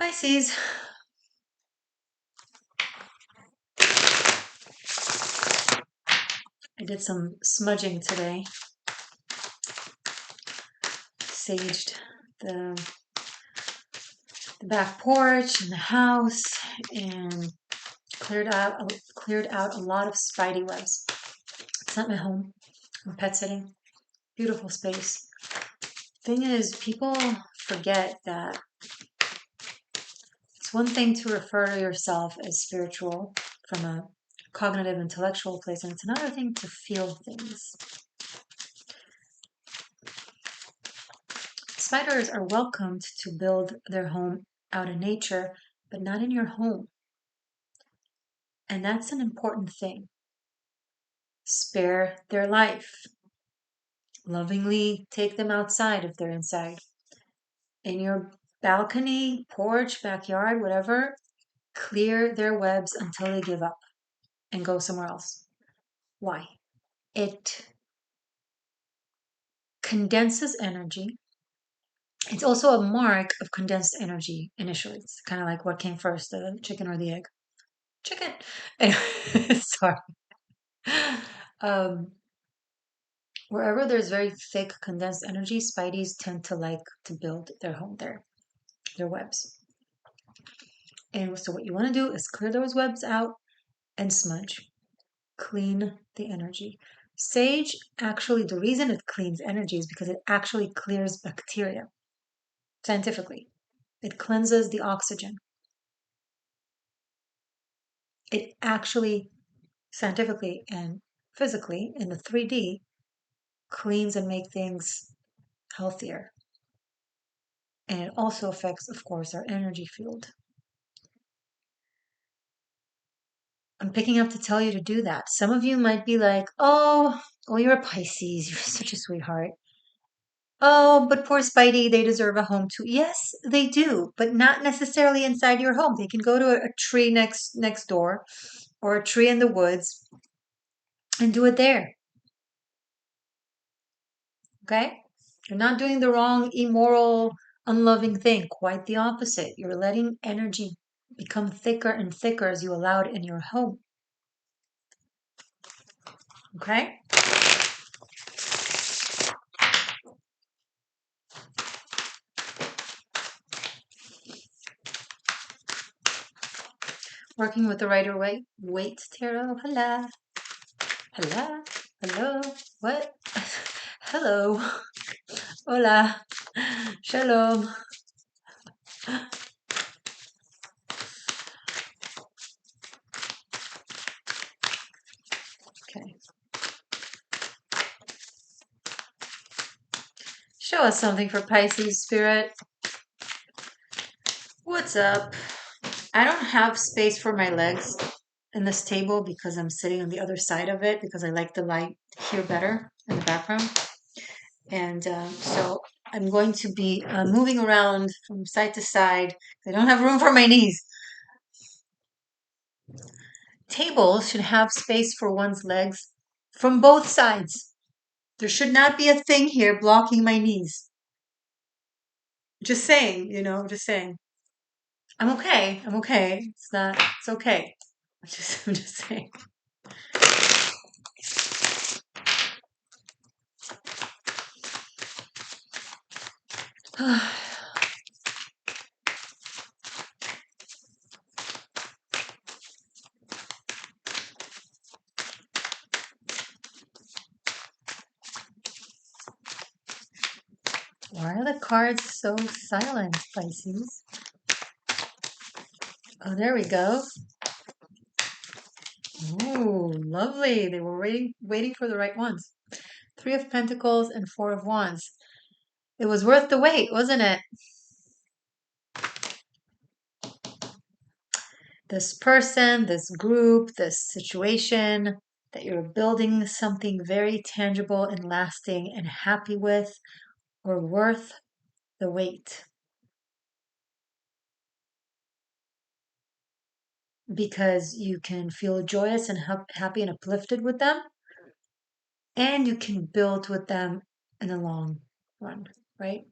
Pisces. I did some smudging today. Saged the back porch and the house and cleared out a lot of spidey webs. It's not my home. I'm pet sitting. Beautiful space. Thing is, people forget that it's one thing to refer to yourself as spiritual from a cognitive, intellectual place, and it's another thing to feel things. Spiders are welcomed to build their home out in nature, but not in your home. And that's an important thing. Spare their life. Lovingly take them outside if they're inside. In your balcony, porch, backyard, whatever, clear their webs until they give up and go somewhere else. Why? It condenses energy. It's also a mark of condensed energy initially. It's kind of like what came first, the chicken or the egg? Chicken. Sorry. Wherever there's very thick condensed energy, spideys tend to like to build their home there, their webs. And so what you want to do is clear those webs out and smudge. Clean the energy. Sage, actually, the reason it cleans energy is because it actually clears bacteria. Scientifically, it cleanses the oxygen. It actually, scientifically and physically, in the 3D, cleans and make things healthier. And it also affects, of course, our energy field. I'm picking up to tell you to do that. Some of you might be like, oh, you're a Pisces. You're such a sweetheart. Oh, but poor Spidey, they deserve a home too. Yes, they do, but not necessarily inside your home. They can go to a tree next door or a tree in the woods and do it there. Okay? You're not doing the wrong, immoral, unloving thing. Quite the opposite. You're letting energy become thicker and thicker as you allow it in your home. Okay? Working with the Rider Waite Tarot. Hello. Hello. Hello. What? Hello. Hola. Shalom. Okay. Show us something for Pisces Spirit. What's up? I don't have space for my legs in this table because I'm sitting on the other side of it because I like the light here better in the background. And so I'm going to be moving around from side to side. I don't have room for my knees. Tables should have space for one's legs from both sides. There should not be a thing here blocking my knees. Just saying, just saying. I'm okay. It's okay. I'm just saying. Why are the cards so silent, Pisces? Oh, there we go. Ooh, lovely. They were waiting for the right ones. 3 of Pentacles and 4 of Wands. It was worth the wait, wasn't it? This person, this group, this situation that you're building something very tangible and lasting and happy with or worth the wait. Because you can feel joyous and happy and uplifted with them, and you can build with them in the long run, right?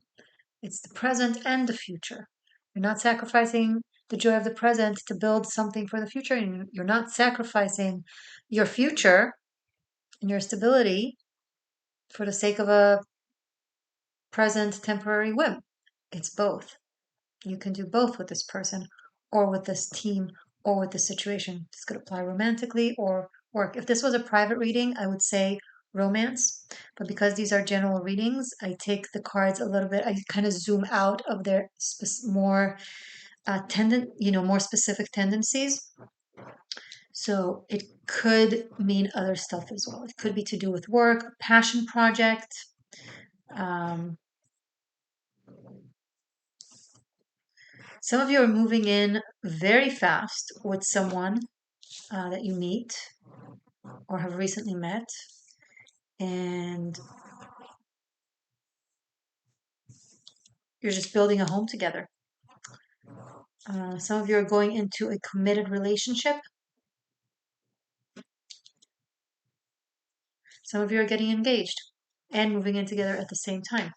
It's the present and the future. You're not sacrificing the joy of the present to build something for the future. And you're not sacrificing your future and your stability for the sake of a present temporary whim. It's both. You can do both with this person or with this team or with this situation. This could apply romantically or work. If this was a private reading, I would say romance. But because these are general readings, I take the cards a little bit, I kind of zoom out of their more more specific tendencies. So it could mean other stuff as well. It could be to do with work, passion project. Some of you are moving in very fast with someone that you meet or have recently met, and you're just building a home together. Some of you are going into a committed relationship. Some of you are getting engaged and moving in together at the same time.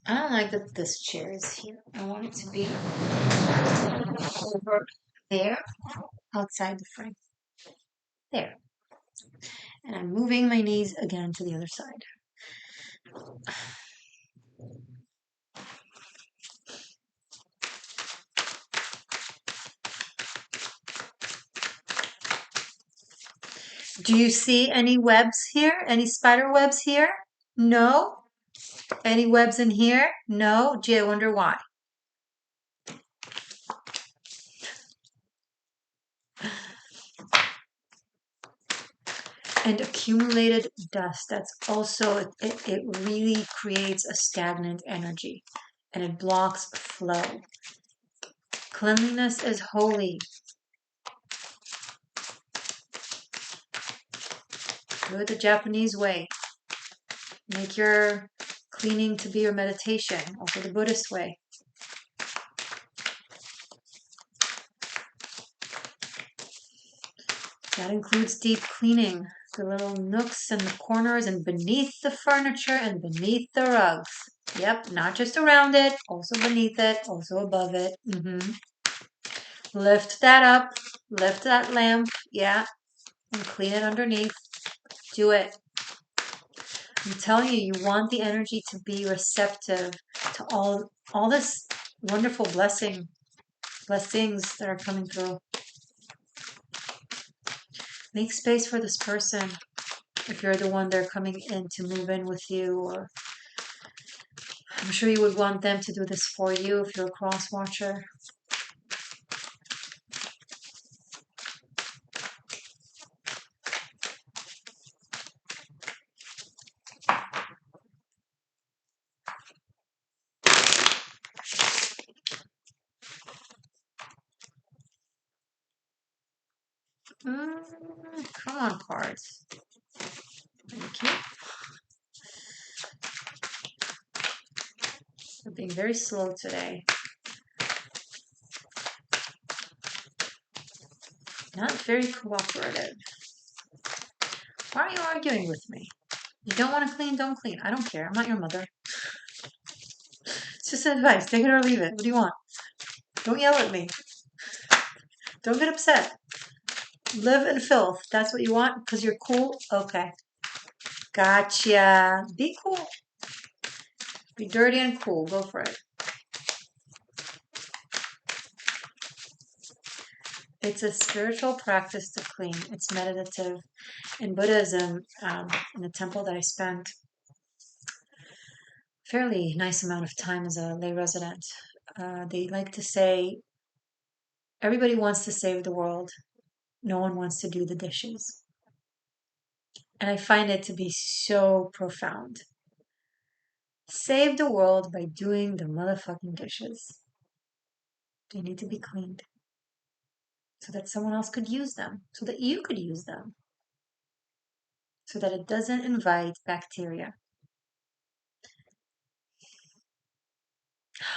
I don't like that this chair is here. I want it to be over there, outside the frame. There. And I'm moving my knees again to the other side. Do you see any webs here? Any spider webs here? No? Any webs in here? No? Gee, I wonder why. And accumulated dust, that's also, it really creates a stagnant energy and it blocks flow. Cleanliness is holy. Do it the Japanese way. Make your cleaning to be your meditation, also the Buddhist way. That includes deep cleaning, the little nooks and the corners and beneath the furniture and beneath the rugs. Yep, not just around it, also beneath it, also above it. Lift that up, lift that lamp, yeah, and clean it underneath. Do it. I'm telling you, you want the energy to be receptive to all this wonderful blessings that are coming through. Make space for this person if you're the one they're coming in to move in with you, or I'm sure you would want them to do this for you if you're a cross watcher. Come on, cards. Thank you. You're being very slow today. Not very cooperative. Why are you arguing with me? You don't want to clean, don't clean. I don't care. I'm not your mother. It's just advice. Take it or leave it. What do you want? Don't yell at me. Don't get upset. Live in filth. That's what you want? Because you're cool? Okay. Gotcha. Be cool. Be dirty and cool. Go for it. It's a spiritual practice to clean. It's meditative. In Buddhism, in the temple that I spent a fairly nice amount of time as a lay resident, they like to say, everybody wants to save the world. No one wants to do the dishes. And I find it to be so profound. Save the world by doing the motherfucking dishes. They need to be cleaned so that someone else could use them, so that you could use them, so that it doesn't invite bacteria.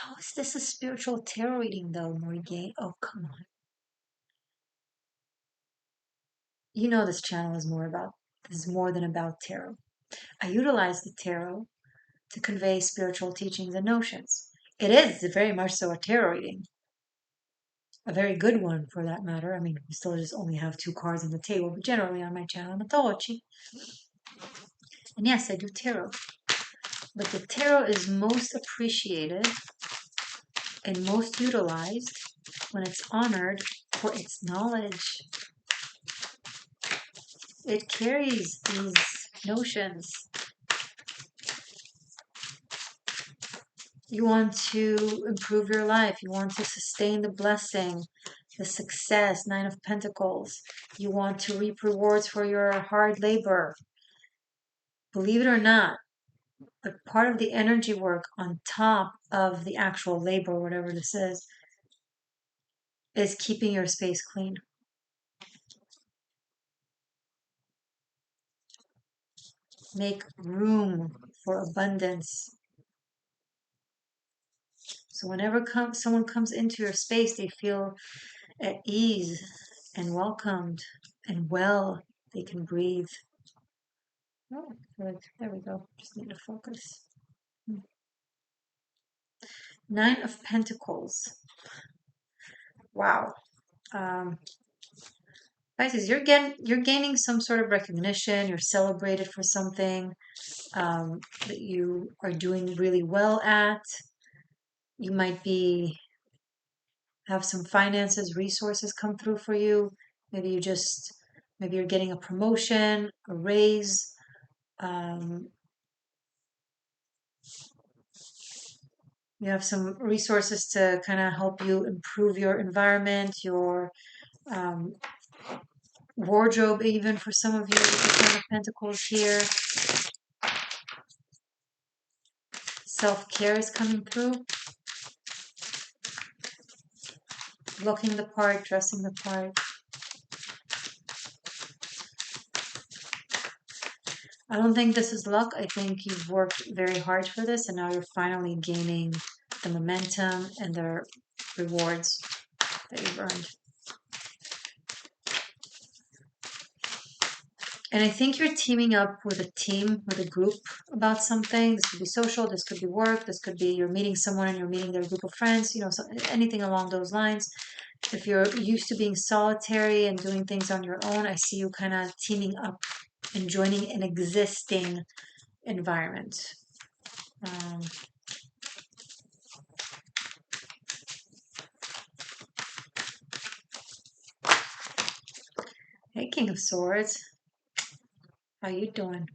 How is this a spiritual tarot reading though, Morgainne? Oh, come on. You know this channel is more than about tarot. I utilize the tarot to convey spiritual teachings and notions. It is very much so a tarot reading. A very good one for that matter. I mean, we still just only have 2 cards on the table, but generally on my channel, I'm a tarotchi. And yes, I do tarot. But the tarot is most appreciated and most utilized when it's honored for its knowledge. It carries these notions. You want to improve your life. You want to sustain the blessing, the success, 9 of Pentacles. You want to reap rewards for your hard labor. Believe it or not, but part of the energy work on top of the actual labor, whatever this is keeping your space clean. Make room for abundance. So whenever someone comes into your space, they feel at ease and welcomed and well. They can breathe. Oh, good. There we go. Just need to focus. 9 of Pentacles. Wow. Pisces, you're gaining some sort of recognition. You're celebrated for something that you are doing really well at. You might have some finances, resources come through for you. Maybe you're getting a promotion, a raise. You have some resources to kind of help you improve your environment, your wardrobe, even for some of you with the Ten of Pentacles here. Self-care is coming through. Looking the part, dressing the part. I don't think this is luck. I think you've worked very hard for this and now you're finally gaining the momentum and the rewards that you've earned. And I think you're teaming up with a team, with a group about something. This could be social, this could be work, this could be you're meeting someone and you're meeting their group of friends, anything along those lines. If you're used to being solitary and doing things on your own, I see you kind of teaming up and joining an existing environment. Hey, King of Swords. How you doing?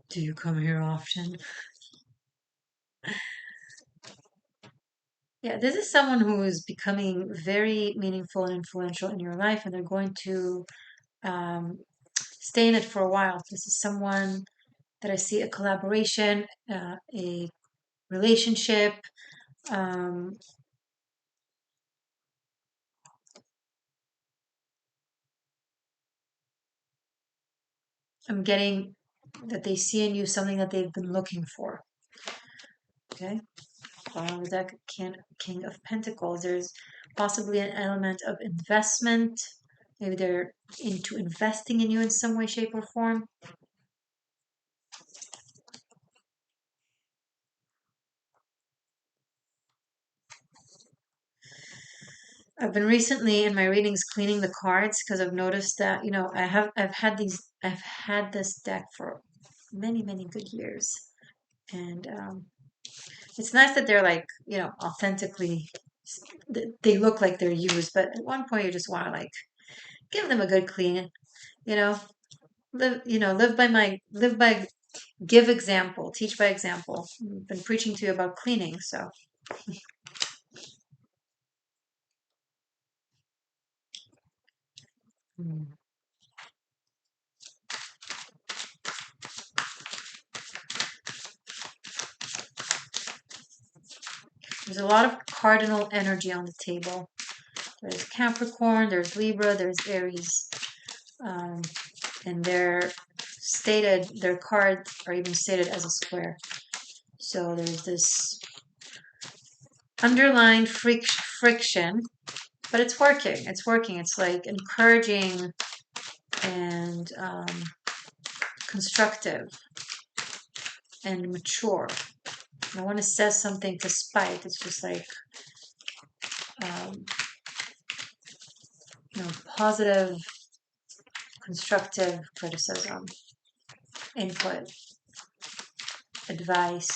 Do you come here often? Yeah, this is someone who is becoming very meaningful and influential in your life, and they're going to stay in it for a while. This is someone that I see a collaboration, a relationship. I'm getting that they see in you something that they've been looking for. Okay. Bottom of the deck, King of Pentacles. There's possibly an element of investment. Maybe they're into investing in you in some way, shape, or form. I've been recently in my readings cleaning the cards because I've noticed that, I've had this deck for many, many good years. And it's nice that they're like, authentically, they look like they're used, but at one point you just want to like give them a good clean, you know, live by, give example, teach by example. I've been preaching to you about cleaning, so. There's a lot of cardinal energy on the table. There's Capricorn, there's Libra, there's Aries. And they're stated, their cards are even stated as a square. So there's this underlying friction, but it's working. It's working. It's like encouraging and constructive and mature. And when it says something to spite, it's just like positive, constructive criticism, input, advice.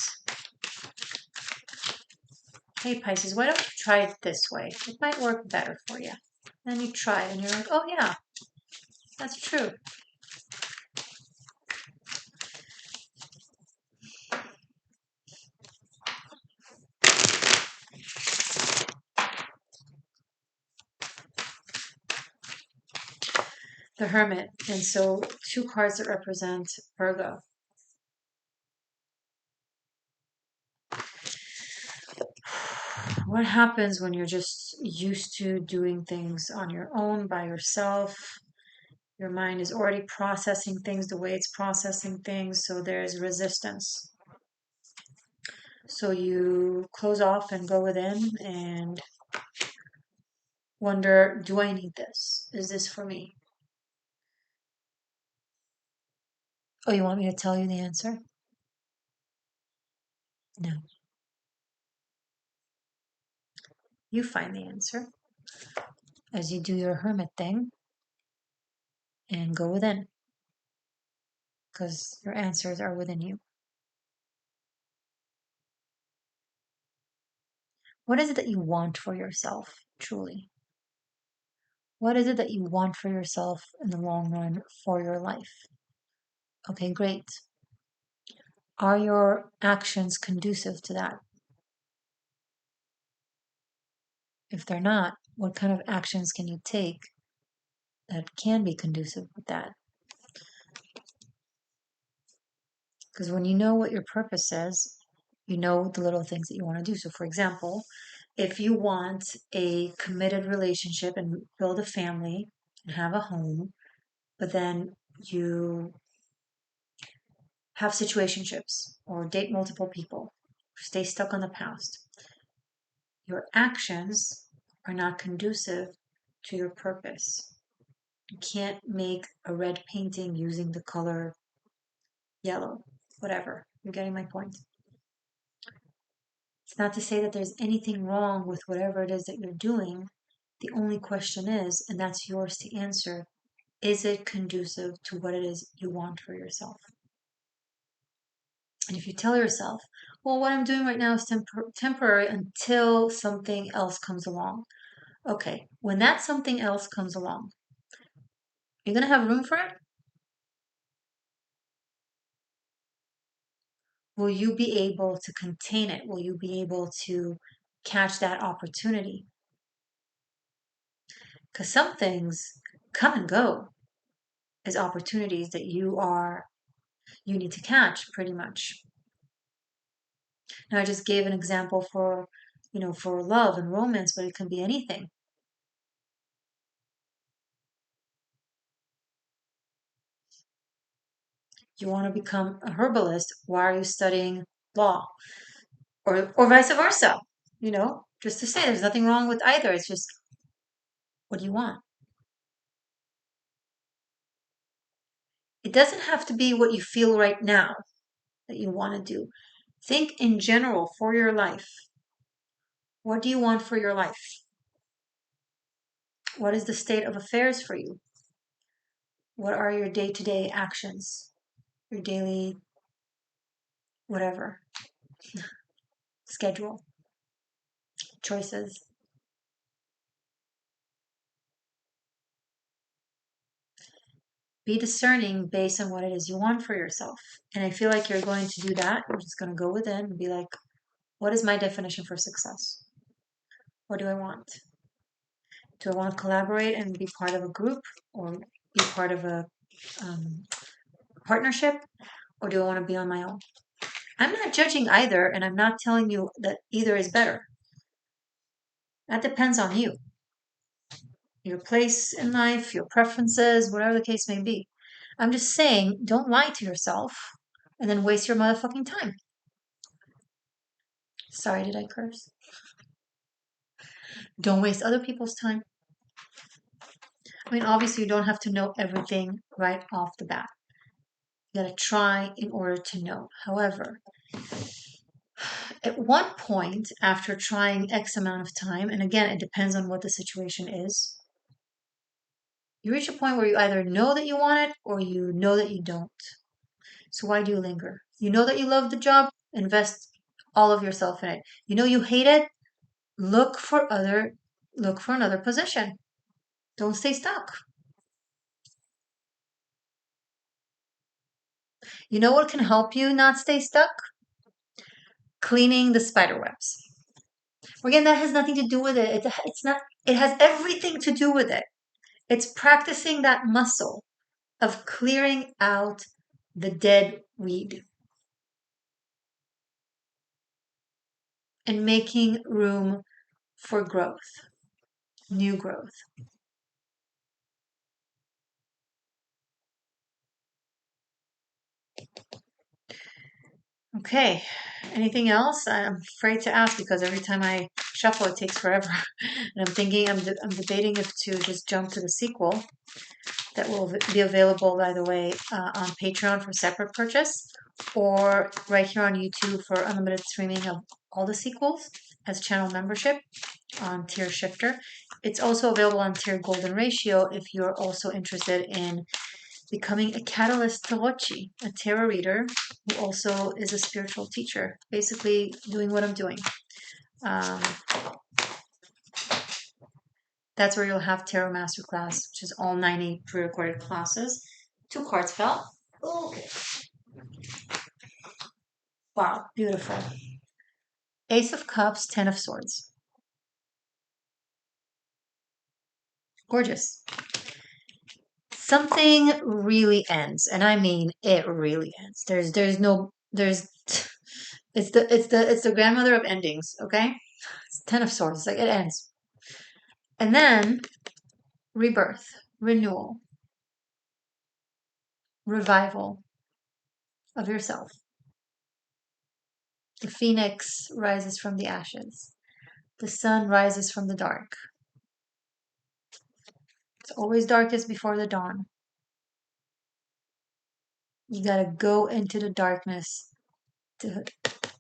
Hey Pisces, why don't you try it this way? It might work better for you. Then you try it and you're like, oh yeah, that's true. The Hermit. And so 2 cards that represent Virgo. What happens when you're just used to doing things on your own, by yourself? Your mind is already processing things the way it's processing things, so there's resistance. So you close off and go within and wonder, do I need this? Is this for me? Oh, you want me to tell you the answer? No. You find the answer as you do your hermit thing and go within, because your answers are within you. What is it that you want for yourself, truly? What is it that you want for yourself in the long run for your life? Okay, great. Are your actions conducive to that? If they're not, what kind of actions can you take that can be conducive with that? Because when you know what your purpose is, you know the little things that you want to do. So, for example, if you want a committed relationship and build a family and have a home, but then you have situationships or date multiple people, stay stuck on the past, your actions are not conducive to your purpose. You can't make a red painting using the color yellow, whatever. You're getting my point. It's not to say that there's anything wrong with whatever it is that you're doing. The only question is, and that's yours to answer, is it conducive to what it is you want for yourself? And if you tell yourself, well, what I'm doing right now is temporary until something else comes along. Okay, when that something else comes along, you're going to have room for it? Will you be able to contain it? Will you be able to catch that opportunity? Because some things come and go as opportunities that you need to catch pretty much. Now I just gave an example for for love and romance, but it can be anything. You want to become a herbalist, why are you studying law? Or vice versa, just to say there's nothing wrong with either. It's just, what do you want? It doesn't have to be what you feel right now that you want to do. Think in general for your life. What do you want for your life? What is the state of affairs for you? What are your day-to-day actions? Your daily whatever schedule, choices. Be discerning based on what it is you want for yourself. And I feel like you're going to do that. You're just going to go within and be like, what is my definition for success? What do I want? Do I want to collaborate and be part of a group or be part of a partnership? Or do I want to be on my own? I'm not judging either, and I'm not telling you that either is better. That depends on you, your place in life, your preferences, whatever the case may be. I'm just saying, don't lie to yourself and then waste your motherfucking time. Sorry, did I curse? Don't waste other people's time. I mean, obviously, you don't have to know everything right off the bat. You gotta try in order to know. However, at one point, after trying X amount of time, and again, it depends on what the situation is, you reach a point where you either know that you want it or you know that you don't. So why do you linger? You know that you love the job, invest all of yourself in it. You know you hate it, look for another position. Don't stay stuck. You know what can help you not stay stuck? Cleaning the spider webs. Again, that has nothing to do with it. It's not. It has everything to do with it. It's practicing that muscle of clearing out the dead weed and making room for growth, new growth. Okay. Anything else? I'm afraid to ask because every time I shuffle, it takes forever. And I'm thinking, I'm debating if to just jump to the sequel that will be available, by the way, on Patreon for separate purchase, or right here on YouTube for unlimited streaming of all the sequels as channel membership on Tier Shifter. It's also available on Tier Golden Ratio if you're also interested in becoming a catalyst Tarochi, a tarot reader who also is a spiritual teacher, basically doing what I'm doing. Um, that's where you'll have Tarot Masterclass, which is all 90 pre-recorded classes. 2 cards fell. Okay. Wow, beautiful. Ace of Cups, 10 of Swords. Gorgeous. Something really ends, and I mean it really ends. There's no there's it's the grandmother of endings, okay? It's 10 of Swords, like it ends. And then rebirth, renewal, revival of yourself. The phoenix rises from the ashes. The sun rises from the dark. It's always darkest before the dawn. You gotta go into the darkness to,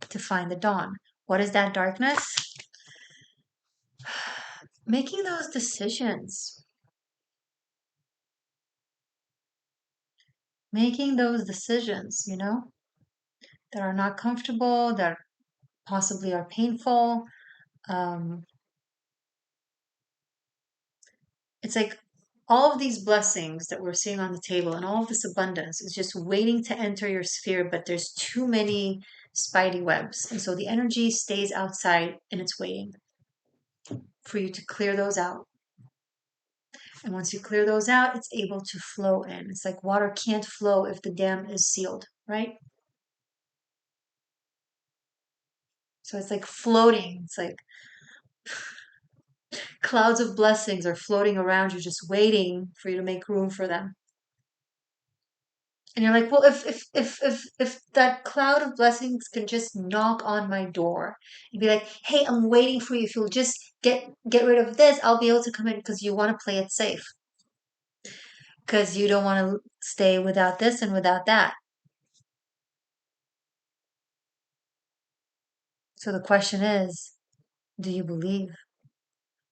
to find the dawn. What is that darkness? Making those decisions. Making those decisions, that are not comfortable, that possibly are painful. Um, it's like all of these blessings that we're seeing on the table and all of this abundance is just waiting to enter your sphere, but there's too many spidey webs. And so the energy stays outside and it's waiting for you to clear those out. And once you clear those out, it's able to flow in. It's like water can't flow if the dam is sealed, right? So it's like floating. It's like clouds of blessings are floating around you, just waiting for you to make room for them. And you're like, well, if that cloud of blessings can just knock on my door and be like, hey, I'm waiting for you. If you'll just get rid of this, I'll be able to come in because you want to play it safe. Because you don't want to stay without this and without that. So the question is, do you believe?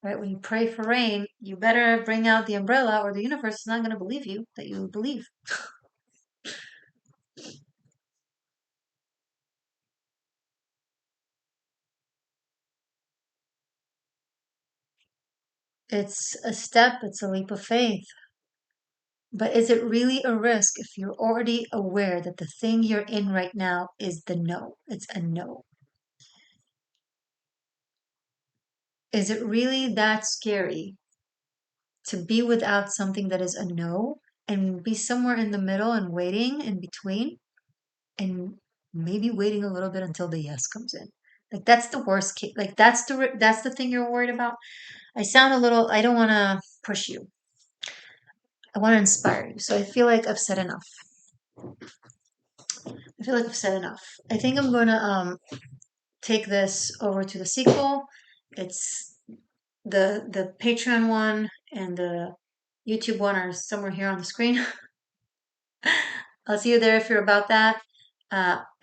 Right? When you pray for rain, you better bring out the umbrella or the universe is not going to believe you that you believe. It's a step, it's a leap of faith. But is it really a risk if you're already aware that the thing you're in right now is the no? It's a no. Is it really that scary to be without something that is a no and be somewhere in the middle and waiting in between and maybe waiting a little bit until the yes comes in? Like that's the worst case. Like that's the thing you're worried about. I sound a little, I don't want to push you. I want to inspire you. So I feel like I've said enough. I think I'm going to take this over to the sequel. It's the Patreon one and the YouTube one are somewhere here on the screen. I'll see you there if you're about that.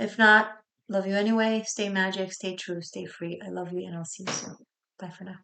If not, love you anyway. Stay magic, stay true, stay free. I love you, and I'll see you soon. Bye for now.